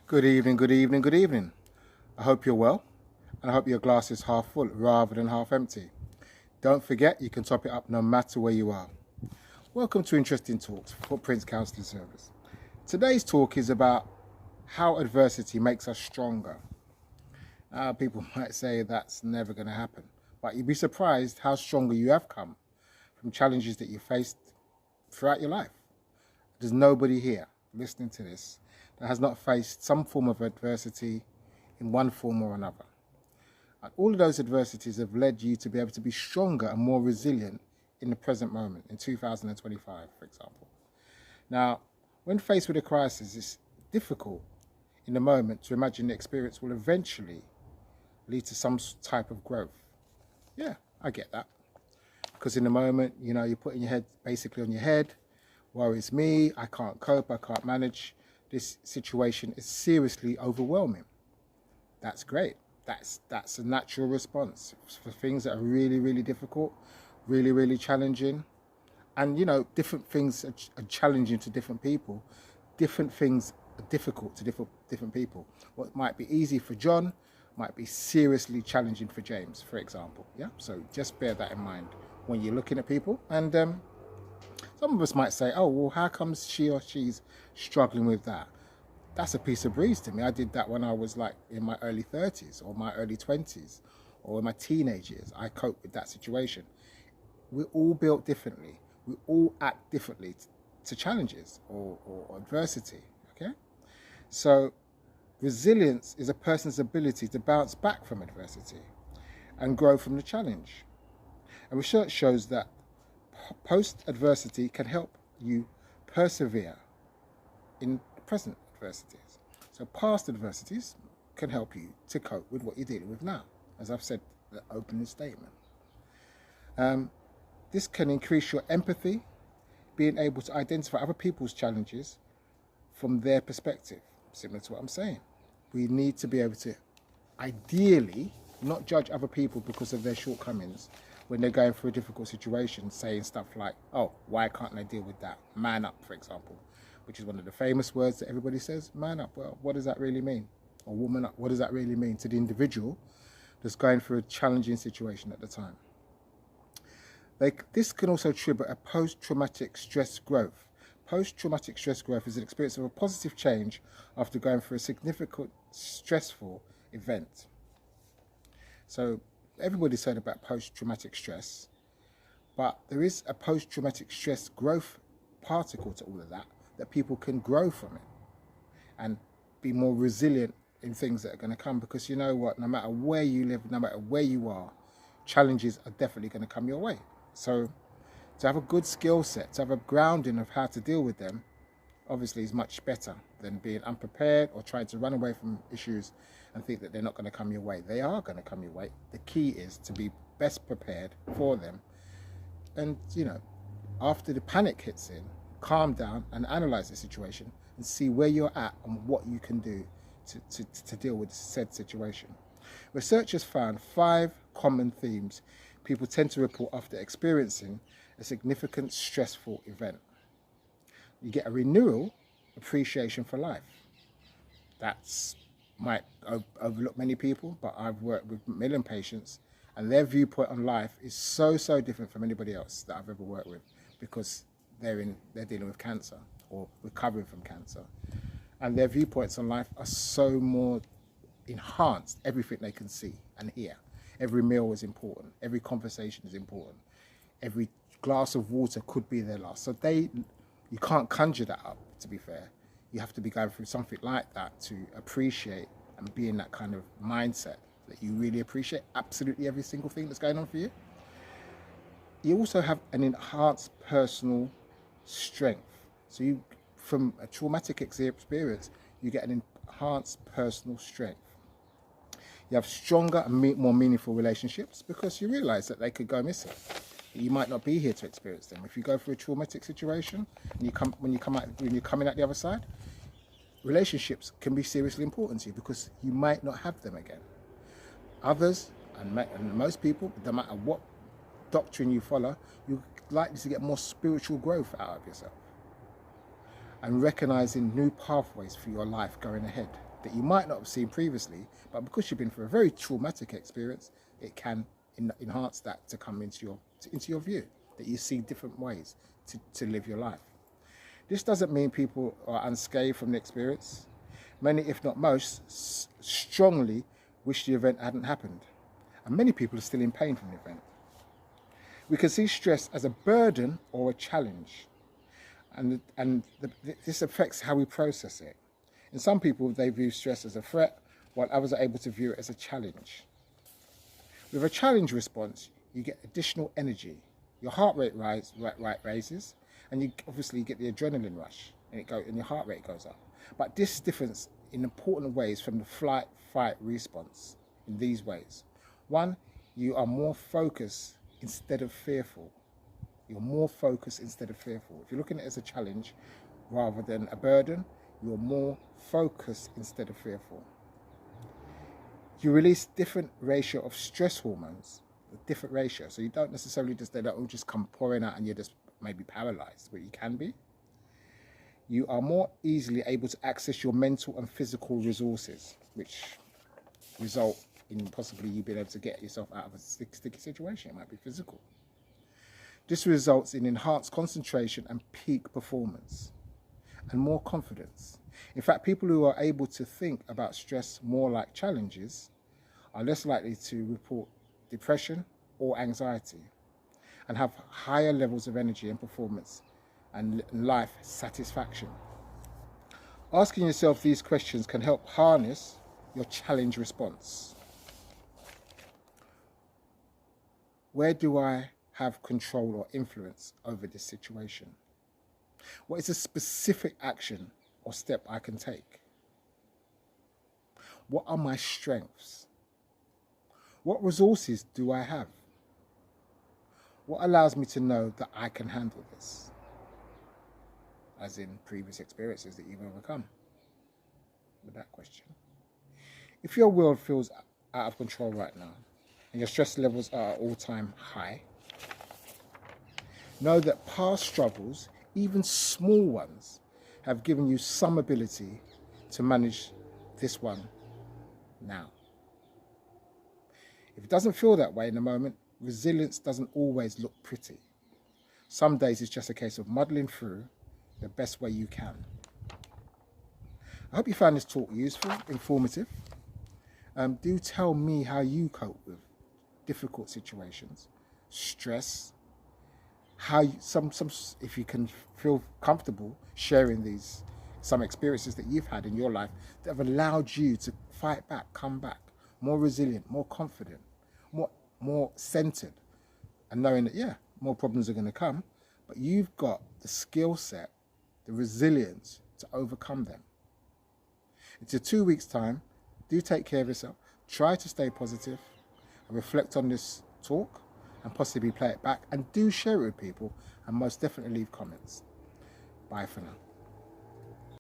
Good evening, good evening, good evening. I hope you're well, and I hope your glass is half full rather than half empty. Don't forget, you can top it up no matter where you are. Welcome to Interesting Talks, Footprints Counseling Service. Today's talk is about how adversity makes us stronger. People might say that's never going to happen, but you'd be surprised how stronger you have come from challenges that you faced throughout your life. There's nobody here listening to this that has not faced some form of adversity in one form or another. And all of those adversities have led you to be able to be stronger and more resilient in the present moment, in 2025, for example. Now, when faced with a crisis, it's difficult in the moment to imagine the experience will eventually lead to some type of growth. Yeah, I get that. Because in the moment, you're putting your head basically on your head. Woe is me, I can't cope, I can't manage. This situation is seriously overwhelming. That's great. That's a natural response for things that are really, really difficult, really, really challenging. And, different things are challenging to different people. Different things are difficult to different people. What might be easy for John might be seriously challenging for James, for example. Yeah, so just bear that in mind when you're looking at people. And some of us might say, oh, well, how comes she or she's struggling with that? That's a piece of breeze to me. I did that when I was like in my early 30s or my early 20s or in my teenage years. I coped with that situation. We're all built differently. We all act differently to challenges or adversity, okay? So resilience is a person's ability to bounce back from adversity and grow from the challenge. And research shows that post-adversity can help you persevere in present adversities. So past adversities can help you to cope with what you're dealing with now, as I've said in the opening statement. This can increase your empathy, being able to identify other people's challenges from their perspective, similar to what I'm saying. We need to be able to, ideally, not judge other people because of their shortcomings when they're going through a difficult situation, saying stuff like, oh, why can't they deal with that? Man up, for example, which is one of the famous words that everybody says, man up. Well, what does that really mean? Or woman up, what does that really mean to the individual that's going through a challenging situation at the time? This can also trigger a post-traumatic stress growth. Post-traumatic stress growth is an experience of a positive change after going through a significant stressful event. So everybody's heard about post-traumatic stress, but there is a post-traumatic stress growth particle to all of that people can grow from it and be more resilient in things that are going to come, because you know what, no matter where you live, no matter where you are, challenges are definitely going to come your way. So to have a good skill set, to have a grounding of how to deal with them, obviously is much better than being unprepared or trying to run away from issues and think that they're not going to come your way. They are going to come your way. The key is to be best prepared for them. And, after the panic hits in, calm down and analyze the situation and see where you're at and what you can do to deal with said situation. Researchers found 5 common themes people tend to report after experiencing a significant stressful event. You get a renewal appreciation for life. That's might overlook many people, but I've worked with a million patients and their viewpoint on life is so different from anybody else that I've ever worked with, because they're dealing with cancer or recovering from cancer, and their viewpoints on life are so more enhanced. Everything they can see and hear, every meal is important, every conversation is important, every glass of water could be their last. So you can't conjure that up, to be fair. You have to be going through something like that to appreciate and be in that kind of mindset that you really appreciate absolutely every single thing that's going on for you. You also have an enhanced personal strength. So from a traumatic experience, you get an enhanced personal strength. You have stronger and more meaningful relationships because you realize that they could go missing. You might not be here to experience them. If you go through a traumatic situation and when you're coming out the other side, relationships can be seriously important to you because you might not have them again. Others, and most people, no matter what doctrine you follow, you're likely to get more spiritual growth out of yourself and recognizing new pathways for your life going ahead, that you might not have seen previously, but because you've been through a very traumatic experience, it can enhance that to come into your view, that you see different ways to live your life. This doesn't mean people are unscathed from the experience. Many, if not most, strongly wish the event hadn't happened. And many people are still in pain from the event. We can see stress as a burden or a challenge. This affects how we process it. In some people, they view stress as a threat, while others are able to view it as a challenge. With a challenge response, you get additional energy. Your heart rate raises, and you obviously get the adrenaline rush, and your heart rate goes up. But this differs in important ways from the flight-fight response in these ways. One, you are more focused instead of fearful. You're more focused instead of fearful. If you're looking at it as a challenge rather than a burden, you're more focused instead of fearful. You release different ratio of stress hormones, a different ratio. So you don't necessarily they don't all just come pouring out and you're just maybe paralyzed, but you can be. You are more easily able to access your mental and physical resources, which result in possibly you being able to get yourself out of a sticky situation. It might be physical. This results in enhanced concentration and peak performance and more confidence. In fact, people who are able to think about stress more like challenges are less likely to report depression or anxiety and have higher levels of energy and performance and life satisfaction. Asking yourself these questions can help harness your challenge response. Where do I have control or influence over this situation? What is a specific action or step I can take? What are my strengths? What resources do I have? What allows me to know that I can handle this? As in previous experiences that you've overcome. With that question. If your world feels out of control right now and your stress levels are at all-time high, know that past struggles, even small ones, have given you some ability to manage this one now. If it doesn't feel that way in the moment, resilience doesn't always look pretty. Some days it's just a case of muddling through the best way you can. I hope you found this talk useful, informative. Do tell me how you cope with difficult situations, stress, how you, if you can feel comfortable sharing some experiences that you've had in your life that have allowed you to fight back, come back, more resilient, more confident, more centered, and knowing that, more problems are going to come, but you've got the skill set, the resilience to overcome them. It's a 2 weeks' time. Do take care of yourself. Try to stay positive and reflect on this talk and possibly play it back, and do share it with people, and most definitely leave comments. Bye for now.